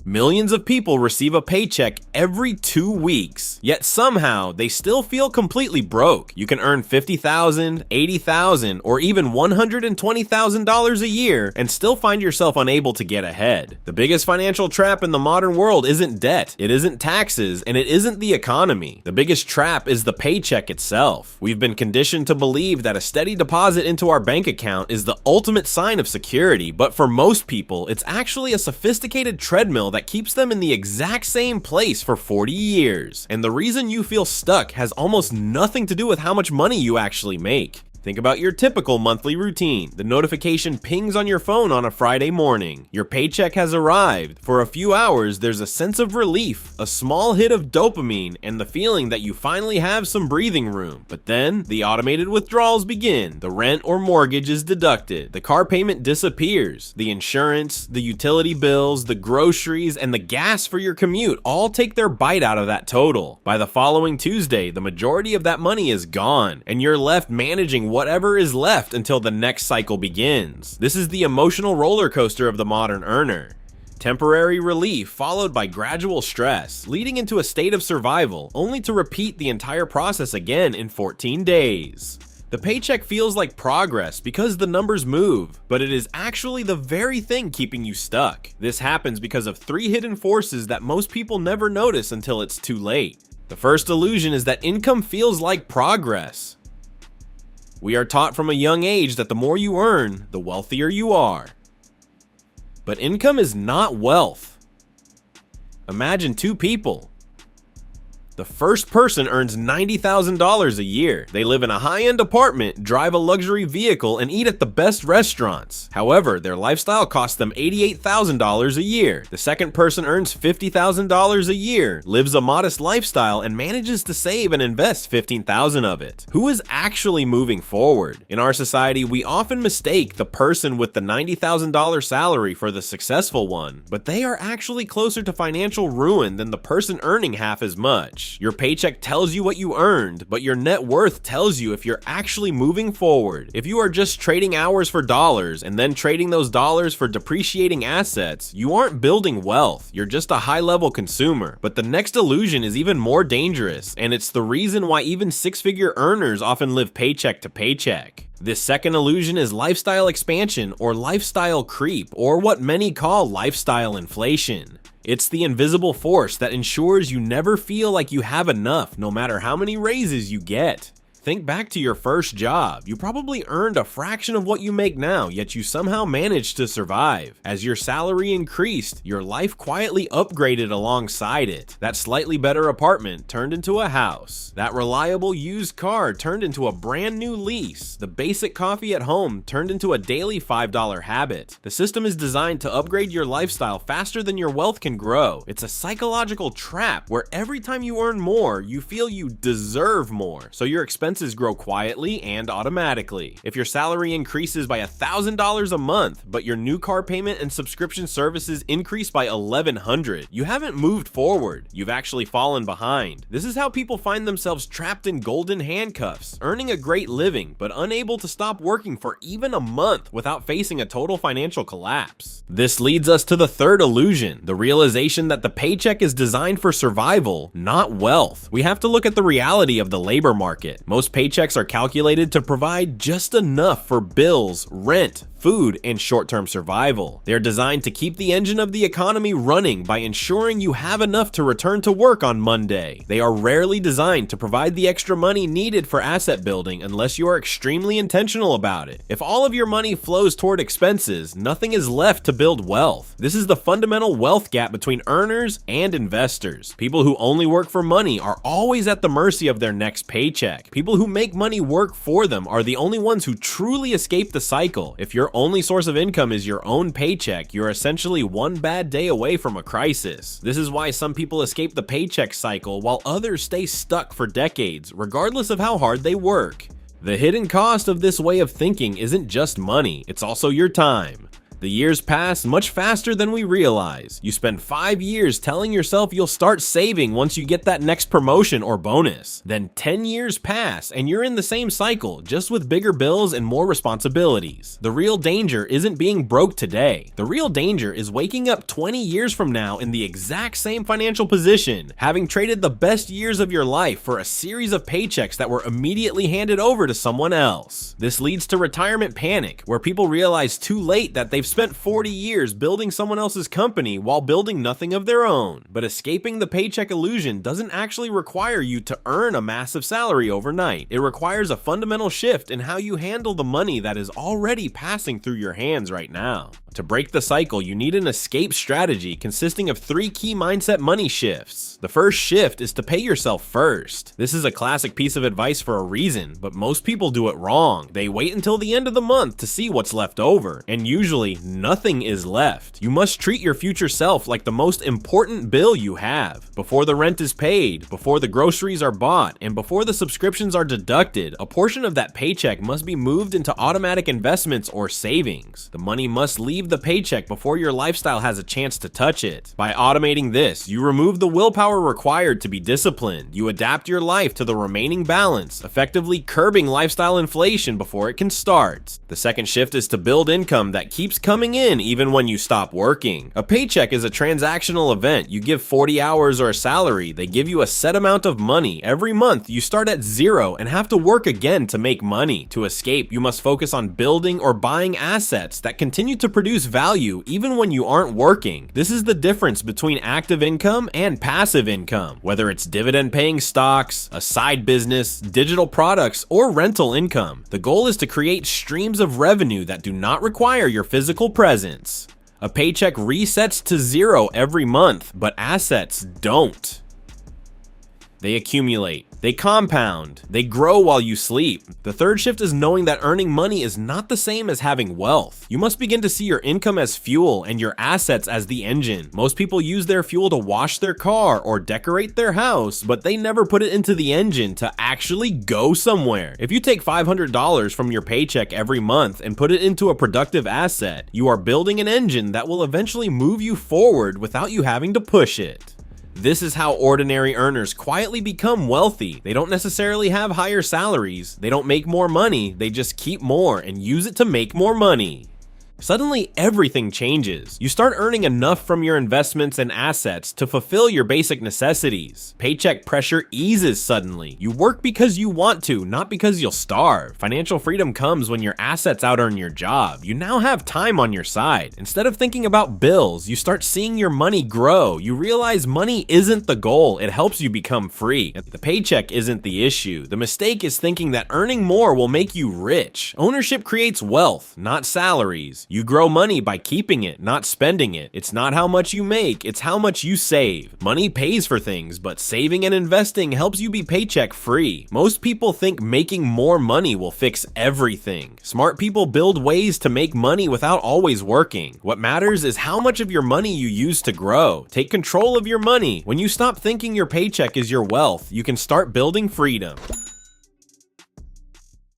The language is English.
Millions of people receive a paycheck every 2 weeks, yet somehow they still feel completely broke. You can earn $50,000, $80,000, or even $120,000 a year and still find yourself unable to get ahead. The biggest financial trap in the modern world isn't debt, it isn't taxes, and it isn't the economy. The biggest trap is the paycheck itself. We've been conditioned to believe that a steady deposit into our bank account is the ultimate sign of security, but for most people, it's actually a sophisticated treadmill that keeps them in the exact same place for 40 years. And the reason you feel stuck has almost nothing to do with how much money you actually make. Think about your typical monthly routine. The notification pings on your phone on a Friday morning. Your paycheck has arrived. For a few hours, there's a sense of relief, a small hit of dopamine, and the feeling that you finally have some breathing room. But then, the automated withdrawals begin. The rent or mortgage is deducted. The car payment disappears. The insurance, the utility bills, the groceries, and the gas for your commute all take their bite out of that total. By the following Tuesday, the majority of that money is gone, and you're left managing whatever is left until the next cycle begins. This is the emotional roller coaster of the modern earner. Temporary relief followed by gradual stress, leading into a state of survival, only to repeat the entire process again in 14 days. The paycheck feels like progress because the numbers move, but it is actually the very thing keeping you stuck. This happens because of 3 hidden forces that most people never notice until it's too late. The first illusion is that income feels like progress. We are taught from a young age that the more you earn, the wealthier you are. But income is not wealth. Imagine 2 people. The first person earns $90,000 a year. They live in a high-end apartment, drive a luxury vehicle, and eat at the best restaurants. However, their lifestyle costs them $88,000 a year. The second person earns $50,000 a year, lives a modest lifestyle, and manages to save and invest $15,000 of it. Who is actually moving forward? In our society, we often mistake the person with the $90,000 salary for the successful one, but they are actually closer to financial ruin than the person earning half as much. Your paycheck tells you what you earned, but your net worth tells you if you're actually moving forward. If you are just trading hours for dollars and then trading those dollars for depreciating assets, you aren't building wealth, you're just a high-level consumer. But the next illusion is even more dangerous, and it's the reason why even 6-figure earners often live paycheck to paycheck. This second illusion is lifestyle expansion or lifestyle creep, or what many call lifestyle inflation. It's the invisible force that ensures you never feel like you have enough, no matter how many raises you get. Think back to your first job. You probably earned a fraction of what you make now, yet you somehow managed to survive. As your salary increased, your life quietly upgraded alongside it. That slightly better apartment turned into a house. That reliable used car turned into a brand new lease. The basic coffee at home turned into a daily $5 habit. The system is designed to upgrade your lifestyle faster than your wealth can grow. It's a psychological trap where every time you earn more, you feel you deserve more, so your expenses grow quietly and automatically. If your salary increases by $1,000 a month, but your new car payment and subscription services increase by $1,100, you haven't moved forward, you've actually fallen behind. This is how people find themselves trapped in golden handcuffs, earning a great living, but unable to stop working for even a month without facing a total financial collapse. This leads us to the third illusion, the realization that the paycheck is designed for survival, not wealth. We have to look at the reality of the labor market. Most paychecks are calculated to provide just enough for bills, rent, food, and short-term survival. They are designed to keep the engine of the economy running by ensuring you have enough to return to work on Monday. They are rarely designed to provide the extra money needed for asset building unless you are extremely intentional about it. If all of your money flows toward expenses, nothing is left to build wealth. This is the fundamental wealth gap between earners and investors. People who only work for money are always at the mercy of their next paycheck. People who make money work for them are the only ones who truly escape the cycle. If your only source of income is your own paycheck, you're essentially one bad day away from a crisis. This is why some people escape the paycheck cycle while others stay stuck for decades, regardless of how hard they work. The hidden cost of this way of thinking isn't just money, it's also your time. The years pass much faster than we realize. You spend 5 years telling yourself you'll start saving once you get that next promotion or bonus. Then 10 years pass and you're in the same cycle, just with bigger bills and more responsibilities. The real danger isn't being broke today. The real danger is waking up 20 years from now in the exact same financial position, having traded the best years of your life for a series of paychecks that were immediately handed over to someone else. This leads to retirement panic, where people realize too late that they've spent 40 years building someone else's company while building nothing of their own. But escaping the paycheck illusion doesn't actually require you to earn a massive salary overnight. It requires a fundamental shift in how you handle the money that is already passing through your hands right now. To break the cycle, you need an escape strategy consisting of 3 key mindset money shifts. The first shift is to pay yourself first. This is a classic piece of advice for a reason, but most people do it wrong. They wait until the end of the month to see what's left over, and usually nothing is left. You must treat your future self like the most important bill you have. Before the rent is paid, before the groceries are bought, and before the subscriptions are deducted, a portion of that paycheck must be moved into automatic investments or savings. The money must leave the paycheck before your lifestyle has a chance to touch it. By automating this, you remove the willpower required to be disciplined. You adapt your life to the remaining balance, effectively curbing lifestyle inflation before it can start. The second shift is to build income that keeps coming in even when you stop working. A paycheck is a transactional event. You give 40 hours or a salary, they give you a set amount of money. Every month, you start at zero and have to work again to make money. To escape, you must focus on building or buying assets that continue to produce value even when you aren't working. This is the difference between active income and passive income, whether it's dividend-paying stocks, a side business, digital products, or rental income. The goal is to create streams of revenue that do not require your physical presence. A paycheck resets to zero every month, but assets don't. They accumulate. They compound. They grow while you sleep. The third shift is knowing that earning money is not the same as having wealth. You must begin to see your income as fuel and your assets as the engine. Most people use their fuel to wash their car or decorate their house, but they never put it into the engine to actually go somewhere. If you take $500 from your paycheck every month and put it into a productive asset, you are building an engine that will eventually move you forward without you having to push it. This is how ordinary earners quietly become wealthy. They don't necessarily have higher salaries, they don't make more money, they just keep more and use it to make more money. Suddenly, everything changes. You start earning enough from your investments and assets to fulfill your basic necessities. Paycheck pressure eases suddenly. You work because you want to, not because you'll starve. Financial freedom comes when your assets out-earn your job. You now have time on your side. Instead of thinking about bills, you start seeing your money grow. You realize money isn't the goal, it helps you become free. The paycheck isn't the issue. The mistake is thinking that earning more will make you rich. Ownership creates wealth, not salaries. You grow money by keeping it, not spending it. It's not how much you make, it's how much you save. Money pays for things, but saving and investing helps you be paycheck free. Most people think making more money will fix everything. Smart people build ways to make money without always working. What matters is how much of your money you use to grow. Take control of your money. When you stop thinking your paycheck is your wealth, you can start building freedom.